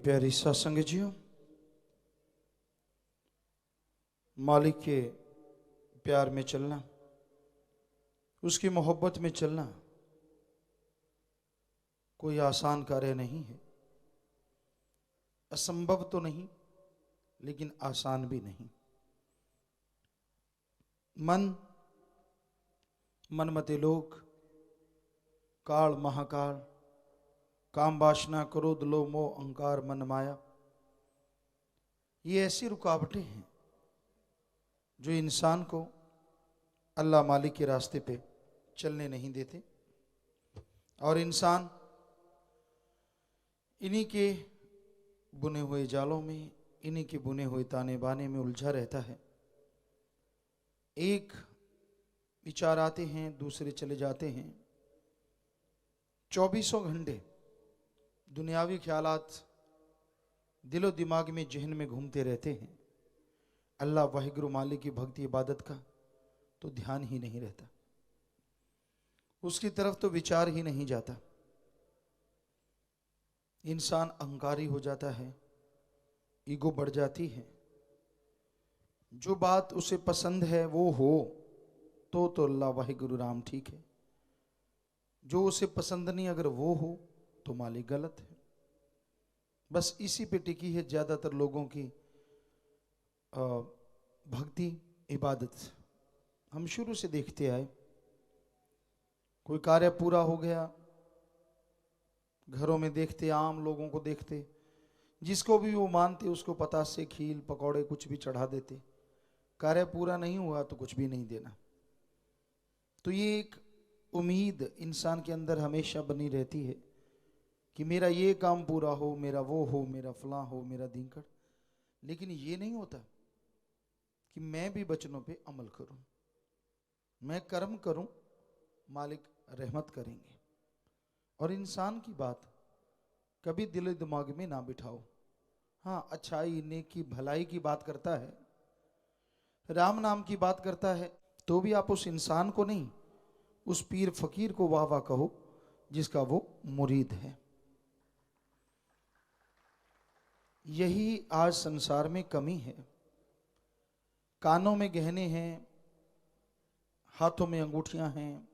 प्यारी सत्संग जियो, मालिक के प्यार में चलना, उसकी मोहब्बत में चलना कोई आसान कार्य नहीं है। असंभव तो नहीं, लेकिन आसान भी नहीं। मनमते लोग, काल महाकाल, काम वासना क्रोध लोभ मोह अहंकार मन माया, ये ऐसी रुकावटें हैं जो इंसान को अल्लाह मालिक के रास्ते पे चलने नहीं देते, और इंसान इन्हीं के बुने हुए जालों में, इन्हीं के बुने हुए ताने बाने में उलझा रहता है। एक विचार आते हैं, दूसरे चले जाते हैं। 24 घंटे दुनियावी ख्यालात दिलो दिमाग में, जहन में घूमते रहते हैं। अल्लाह वाहिगुरु मालिक की भक्ति इबादत का तो ध्यान ही नहीं रहता, उसकी तरफ तो विचार ही नहीं जाता। इंसान अहंकारी हो जाता है, ईगो बढ़ जाती है। जो बात उसे पसंद है वो हो तो अल्लाह वाहिगुरु राम ठीक है। जो उसे पसंद नहीं, अगर वो हो तो मालिक गलत है। बस इसी पे टिकी है ज्यादातर लोगों की भक्ति इबादत। हम शुरू से देखते आए, कोई कार्य पूरा हो गया, घरों में देखते, आम लोगों को देखते, जिसको भी वो मानते उसको पतासे खील पकौड़े कुछ भी चढ़ा देते। कार्य पूरा नहीं हुआ तो कुछ भी नहीं देना। तो ये एक उम्मीद इंसान के अंदर हमेशा बनी रहती है कि मेरा ये काम पूरा हो, मेरा वो हो, मेरा फलां हो, मेरा दींकड़। लेकिन ये नहीं होता कि मैं भी वचनों पे अमल करूं, मैं कर्म करूं, मालिक रहमत करेंगे। और इंसान की बात कभी दिल दिमाग में ना बिठाओ। हाँ, अच्छाई नेकी भलाई की बात करता है, राम नाम की बात करता है, तो भी आप उस इंसान को नहीं, उस पीर फकीर को वाह वाह कहो जिसका वो मुरीद है। यही आज संसार में कमी है। कानों में गहने हैं, हाथों में अंगूठियां हैं,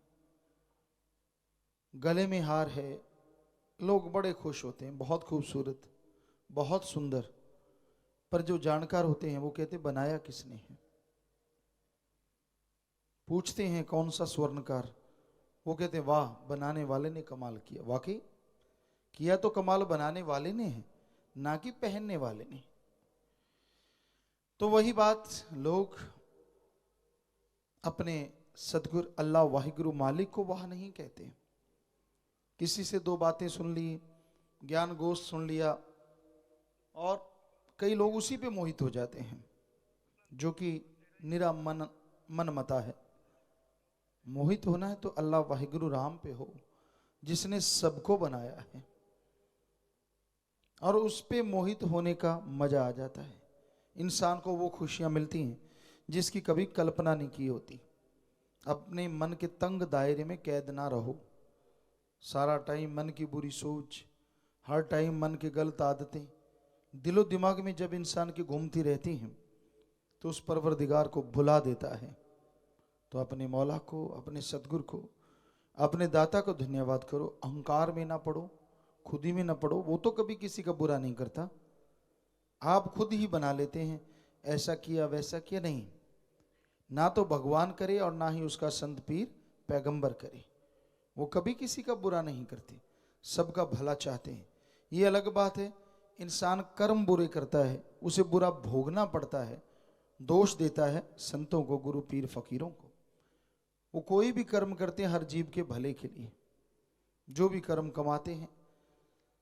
गले में हार है, लोग बड़े खुश होते हैं, बहुत खूबसूरत, बहुत सुंदर। पर जो जानकार होते हैं वो कहते बनाया किसने है। पूछते हैं कौन सा स्वर्णकार, वो कहते वाह बनाने वाले ने कमाल किया। वाकई किया तो कमाल बनाने वाले ने है, ना कि पहनने वाले ने। तो वही बात, लोग अपने सदगुरु अल्लाह वाहिगुरु मालिक को वाह नहीं कहते। किसी से दो बातें सुन ली, ज्ञान गोष्ठ सुन लिया, और कई लोग उसी पे मोहित हो जाते हैं, जो कि निरा मन मता है। मोहित होना है तो अल्लाह वाहिगुरु राम पे हो, जिसने सबको बनाया है, और उस पे मोहित होने का मजा आ जाता है। इंसान को वो खुशियां मिलती हैं जिसकी कभी कल्पना नहीं की होती। अपने मन के तंग दायरे में कैद ना रहो। सारा टाइम मन की बुरी सोच, हर टाइम मन की गलत आदतें दिलो दिमाग में जब इंसान की घूमती रहती हैं तो उस परवरदिगार को भुला देता है। तो अपने मौला को, अपने सदगुरु को, अपने दाता को धन्यवाद करो। अहंकार में ना पड़ो, खुद ही में ना पड़ो। वो तो कभी किसी का बुरा नहीं करता, आप खुद ही बना लेते हैं, ऐसा किया वैसा किया। नहीं, ना तो भगवान करे और ना ही उसका संत पीर पैगंबर करे। वो कभी किसी का बुरा नहीं करते, सबका भला चाहते हैं। ये अलग बात है, इंसान कर्म बुरे करता है, उसे बुरा भोगना पड़ता है, दोष देता है संतों को, गुरु पीर फकीरों को। वो कोई भी कर्म करते हैं हर जीव के भले के लिए। जो भी कर्म कमाते हैं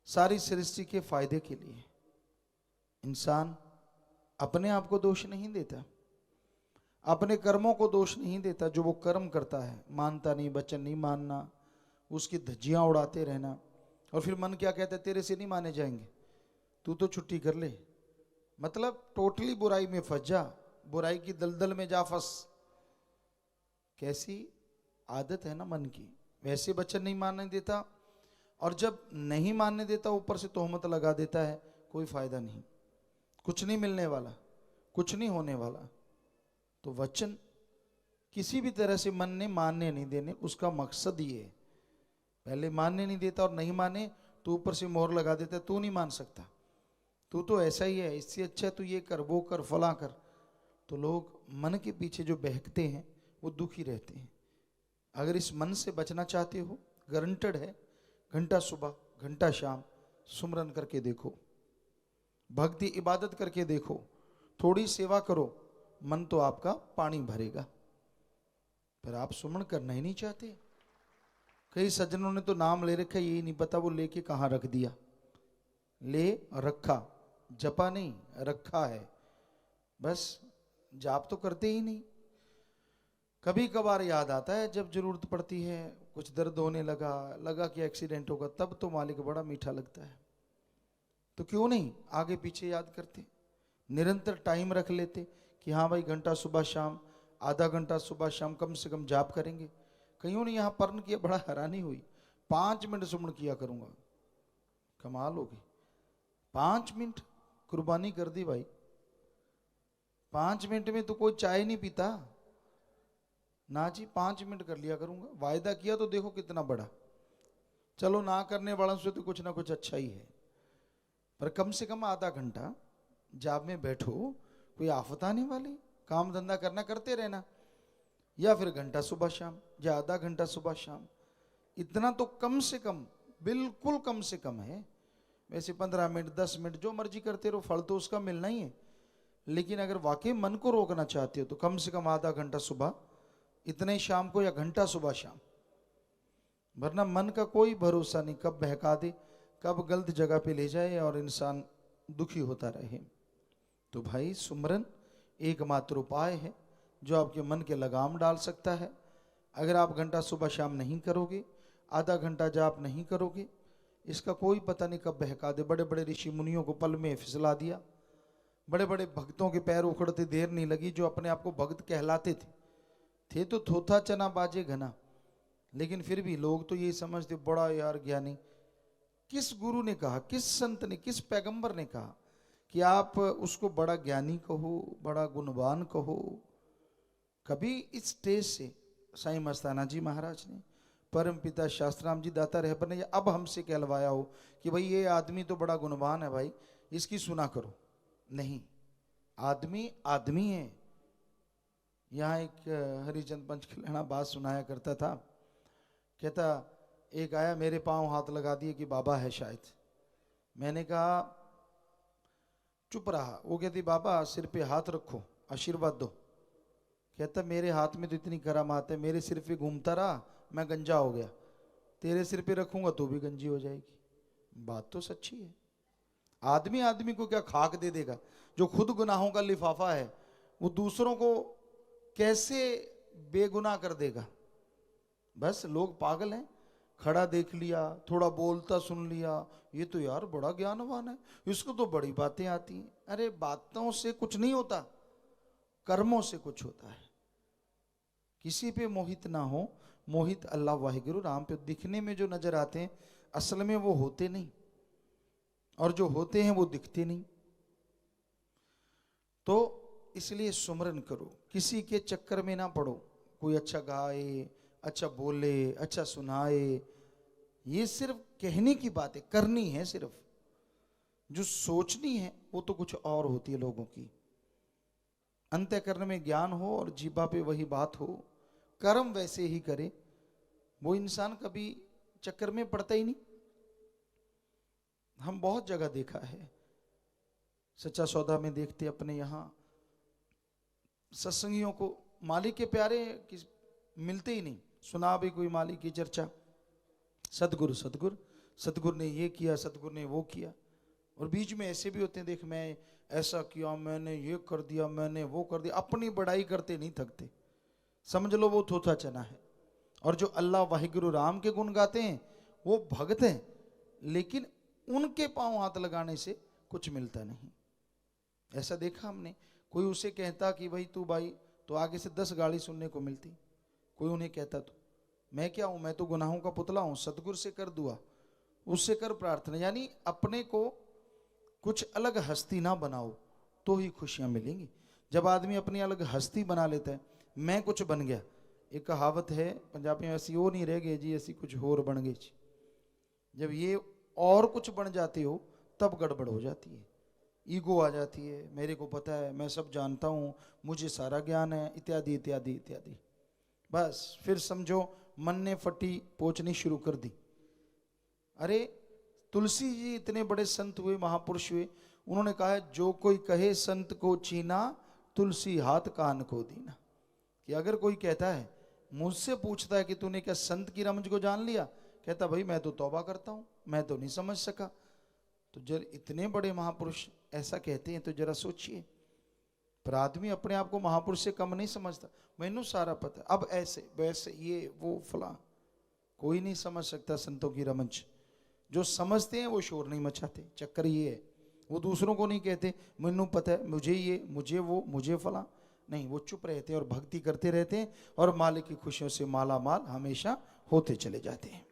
सारी सृष्टि के फायदे के लिए। इंसान अपने आप को दोष नहीं देता, अपने कर्मों को दोष नहीं देता। जो वो कर्म करता है, मानता नहीं, वचन नहीं मानना, उसकी धज्जियां उड़ाते रहना, और फिर मन क्या कहता है, तेरे से नहीं माने जाएंगे, तू तो छुट्टी कर ले। मतलब टोटली बुराई में फंस जा, बुराई की दलदल में जा फंस। कैसी आदत है ना मन की। वैसे वचन नहीं मानने देता, और जब नहीं मानने देता ऊपर से तोहमत लगा देता है, कोई फायदा नहीं, कुछ नहीं मिलने वाला, कुछ नहीं होने वाला। तो वचन किसी भी तरह से मन ने मानने नहीं देने, उसका मकसद ये है। पहले मानने नहीं देता और नहीं माने तो ऊपर से मोहर लगा देता, तू नहीं मान सकता, तू तो ऐसा ही है, इससे अच्छा तू ये कर, वो कर, फला कर। तो लोग मन के पीछे जो बहकते हैं वो दुखी रहते हैं। अगर इस मन से बचना चाहते हो, गारंटेड है, घंटा सुबह घंटा शाम सुमरन करके देखो, भक्ति इबादत करके देखो, थोड़ी सेवा करो, मन तो आपका पानी भरेगा। पर आप सुमन करना ही नहीं चाहते। कई सज्जनों ने तो नाम ले रखा, यही नहीं पता वो लेके कहाँ रख दिया। ले रखा, जपा नहीं, रखा है, बस जाप तो करते ही नहीं। कभी कभार याद आता है जब जरूरत पड़ती है, कुछ दर्द होने लगा कि एक्सीडेंट होगा, तब तो मालिक बड़ा मीठा लगता है। तो क्यों नहीं आगे पीछे याद करते, निरंतर टाइम रख लेते कि हाँ भाई घंटा सुबह शाम, आधा घंटा सुबह शाम कम से कम जाप करेंगे। कईयों ने यहाँ पर्ण किया, बड़ा हैरानी हुई, 5 मिनट सुमन किया करूंगा। कमाल होगी, 5 मिनट कुर्बानी कर दी भाई। 5 मिनट में तो कोई चाय नहीं पीता ना जी, 5 मिनट कर लिया करूंगा। वायदा किया तो देखो कितना बड़ा। चलो ना करने वालों से तो कुछ ना कुछ अच्छा ही है, पर कम से कम आधा घंटा जाप में बैठो, कोई आफत आने वाली, काम धंधा करना करते रहना, या फिर घंटा सुबह शाम या आधा घंटा सुबह शाम, इतना तो कम से कम, बिल्कुल कम से कम है। वैसे 15 मिनट 10 मिनट जो मर्जी करते रहो, फल तो उसका मिलना ही है। लेकिन अगर वाकई मन को रोकना चाहते हो तो कम से कम आधा घंटा सुबह, इतना ही शाम को, या घंटा सुबह शाम। वरना मन का कोई भरोसा नहीं, कब बहका दे, कब गलत जगह पे ले जाए और इंसान दुखी होता रहे। तो भाई सुमरन एकमात्र उपाय है जो आपके मन के लगाम डाल सकता है। अगर आप घंटा सुबह शाम नहीं करोगे, आधा घंटा जाप नहीं करोगे, इसका कोई पता नहीं कब बहका दे। बड़े बड़े ऋषि मुनियों को पल में फिसला दिया, बड़े बड़े भक्तों के पैर उखड़ते देर नहीं लगी, जो अपने आप को भक्त कहलाते थे तो थोथा चना बाजे घना, लेकिन फिर भी लोग तो ये समझते बड़ा यार ज्ञानी। किस गुरु ने कहा, किस संत ने, किस पैगंबर ने कहा कि आप उसको बड़ा ज्ञानी कहो, बड़ा गुणवान कहो? कभी इस स्टेज से साईं मस्ताना जी महाराज ने, परम पिता शास्त्राम जी दाता रहबर ने अब हमसे कहलवाया हो कि भाई ये आदमी तो बड़ा गुणवान है भाई, इसकी सुना करो? नहीं, आदमी आदमी है। यहाँ एक हरिचंद पंचखिलाना बात सुनाया करता था, कहता एक आया मेरे पांव हाथ लगा दिए कि बाबा है शायद। मैंने कहा, चुप रहा। वो कहती बाबा सिर पे हाथ रखो, आशीर्वाद दो। कहता मेरे हाथ में तो इतनी करामात है, मेरे सिर पे घूमता रहा मैं गंजा हो गया, तेरे सिर पे रखूंगा तो भी गंजी हो जाएगी। बात तो सच्ची है। आदमी आदमी को क्या खाक दे देगा? जो खुद गुनाहों का लिफाफा है वो दूसरों को कैसे बेगुनाह कर देगा? बस लोग पागल हैं, खड़ा देख लिया, थोड़ा बोलता सुन लिया, ये तो यार बड़ा ज्ञानवान है, इसको तो बड़ी बातें आती हैं। अरे बातों से कुछ नहीं होता, कर्मों से कुछ होता है। किसी पे मोहित ना हो, मोहित अल्लाह वाहिगुरु राम पे। दिखने में जो नजर आते हैं असल में वो होते नहीं, और जो होते हैं वो दिखते नहीं। तो इसलिए सुमरन करो, किसी के चक्कर में ना पड़ो। कोई अच्छा गाए, अच्छा बोले, अच्छा सुनाए, ये सिर्फ कहने की बात है, करनी है सिर्फ। जो सोचनी है वो तो कुछ और होती है लोगों की। अंतःकरण में ज्ञान हो और जीभा पे वही बात हो, कर्म वैसे ही करे, वो इंसान कभी चक्कर में पड़ता ही नहीं। हम बहुत जगह देखा है, सच्चा सौदा में देखते अपने यहाँ सत्संगियों को मालिक के प्यारे मिलते ही नहीं। सुना भी कोई मालिक की चर्चा, सतगुरु सतगुरु, सतगुरु ने ये किया, सतगुरु ने वो किया। और बीच में ऐसे भी होते हैं, देख मैं ऐसा किया, मैंने ये कर दिया, मैंने वो कर दिया। अपनी बड़ाई करते नहीं थकते, समझ लो वो थोथा चना है। और जो अल्लाह वाहिगुरु राम के गुण गाते हैं वो भगत हैं, लेकिन उनके पांव हाथ लगाने से कुछ मिलता नहीं। ऐसा देखा हमने। कोई उसे कहता कि भाई तू भाई, तो आगे से 10 गाली सुनने को मिलती। कोई उन्हें कहता तो मैं क्या हूं, मैं तो गुनाहों का पुतला हूं, सतगुरु से कर दुआ, उससे कर प्रार्थना। यानी अपने को कुछ अलग हस्ती ना बनाओ तो ही खुशियां मिलेंगी। जब आदमी अपनी अलग हस्ती बना लेता है, मैं कुछ बन गया, एक कहावत है पंजाबी में, ऐसी वो नहीं रह गए जी, ऐसी कुछ होर बन गई जी। जब ये और कुछ बन जाते हो तब गड़बड़ हो जाती है, ईगो आ जाती है, मेरे को पता है, मैं सब जानता हूँ, मुझे सारा ज्ञान है, इत्यादि इत्यादि इत्यादि। बस फिर समझो मन ने फटी पोंछनी शुरू कर दी। अरे तुलसी जी इतने बड़े संत हुए, महापुरुष हुए, उन्होंने कहा है जो कोई कहे संत को चीना, तुलसी हाथ कान को दीना। कि अगर कोई कहता है, मुझसे पूछता है कि तूने क्या संत की रमज को जान लिया, कहता भाई मैं तो तौबा करता हूं, मैं तो नहीं समझ सका। तो जब इतने बड़े महापुरुष ऐसा कहते हैं तो जरा सोचिए। पर आदमी अपने आप को महापुरुष से कम नहीं समझता, मैनू सारा पता है, अब ऐसे वैसे ये वो फला, कोई नहीं समझ सकता संतों की रमज। जो समझते हैं वो शोर नहीं मचाते, चक्कर ये है। वो दूसरों को नहीं कहते मैनू पता है, मुझे ये, मुझे वो, मुझे फला, नहीं, वो चुप रहते हैं और भक्ति करते रहते हैं और मालिक की खुशियों से माला माल हमेशा होते चले जाते हैं।